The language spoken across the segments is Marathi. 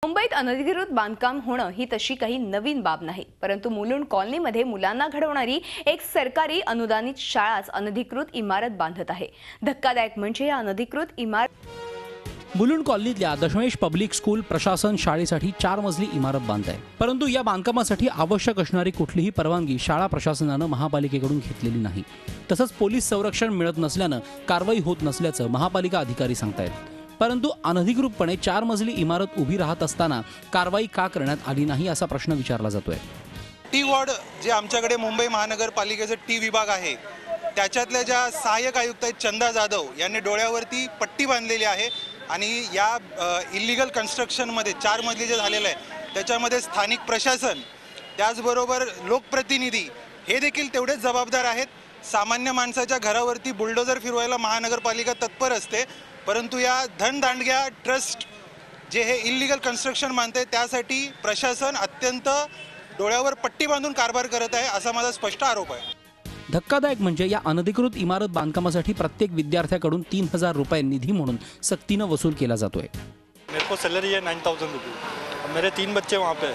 मुंबईत अनधिकृत बांधकाम होणं ही तशी काही नवीन बाब नाही, परंतु मुलुंड कॉलनीमध्ये मुलांना घडवणारी एक सरकारी अनुदानित शाळाच अनधिकृत इमारत बांधत आहे। धक्कादायक म्हणजे या अनधिकृत इमारत मुलुंड कॉलनीतल्या दशमेश पब्लिक स्कूल प्रशासन शाळेसाठी 4 मजली इमारत बांधत आहे, परंतु या बांधकामासाठी आवश्यक असणारी कुठलीही परवानगी शाळा प्रशासनानं महापालिकेकडून घेतलेली नाही। तसंच पोलीस संरक्षण मिळत नसल्यानं कारवाई होत नसल्याचं महापालिका अधिकारी सांगतायत। परंतु अनधिकृतपणे 4 मजली इमारत उभी राहत असताना कारवाई का करण्यात आली नाही असा प्रश्न विचारला जातोय। टी वॉर्ड जे आमच्याकडे मुंबई महानगरपालिकेचे टी विभाग आहे, त्याच्यातल्या ज्या सहाय्यक आयुक्त आहेत चंदा जाधव यांनी डोळ्यावरती पट्टी बांधलेली आहे आणि या इल्लीगल कन्स्ट्रक्शनमध्ये 4 मजली जे झालेलं आहे त्याच्यामध्ये स्थानिक प्रशासन त्याचबरोबर लोकप्रतिनिधी हे देखील तेवढेच जबाबदार आहेत। सामान्य माणसाच्या घरावरती बुलडोजर फिरवायला महानगरपालिका तत्पर असते, परंतु या धनदांडग्या ट्रस्ट जे हे इल्लीगल कन्स्ट्रक्शन मानते त्यासाठी प्रशासन अत्यंत डोळ्यावर पट्टी बांधून कारभार करत आहे असा माझा स्पष्ट आरोप आहे। धक्कादायक म्हणजे या अनधिकृत इमारत बांधकामासाठी प्रत्येक विद्यार्थ्याकडून 3000 रुपये निधी म्हणून सक्तीनं वसूल केला जातोय। मेरे को सैलरी है 9000 रुपये, अब मेरे 3 बच्चे वहाँ पे।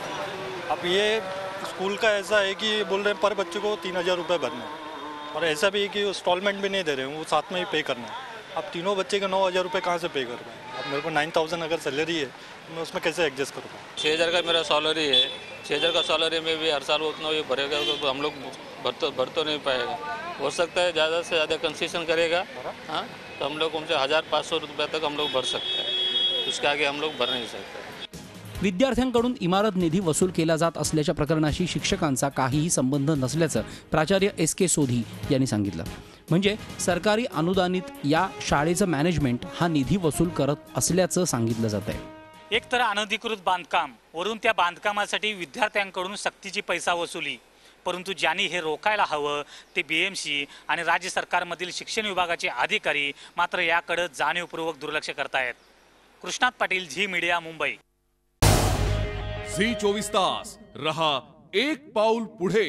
अब ये स्कूल का ऐसा है कि बोल रहे हैं पर बच्चे को 3000 रुपये भरना, और ऐसा भी है कि इंस्टॉलमेंट भी नहीं दे रहे हैं, वो साथ में ही पे करना है। अब तीनों बच्चे के 9000 रुपये कहाँ से पे कर पाए? अब मेरे को 9000 अगर सैलरी है तो मैं उसमें कैसे एडजस्ट करूँ? 6000 का मेरा सैलरी है, 6000 का सैलरी में भी हर साल उतना ही भरेगा तो हम लोग भर तो नहीं पाएगा। हो सकता है ज़्यादा से ज़्यादा कंसेशन करेगा, हाँ, तो हम लोग उनसे 1500 रुपये तक हम लोग भर सकते हैं, उसके आगे हम लोग भर नहीं सकते। विद्यार्थ्यांकडून इमारत निधी वसूल केला जात असल्याच्या प्रकरणाशी शिक्षकांचा काहीही संबंध नसल्याचं प्राचार्य SK सोधी यांनी सांगितलं। म्हणजे सरकारी अनुदानित या शाळेचं मॅनेजमेंट हा निधी वसूल करत असल्याचं सांगितलं जातंय। एक तर अनधिकृत बांधकाम, वरून त्या बांधकामासाठी विद्यार्थ्यांकडून सक्तीची पैसा वसुली, परंतु ज्यांनी हे रोखायला हवं ते BMC आणि राज्य सरकारमधील शिक्षण विभागाचे अधिकारी मात्र याकडे जाणीवपूर्वक दुर्लक्ष करतायत। कृष्णात पाटील, झी मीडिया, मुंबई। झी 24 तास रहा एक पाऊल पुढे।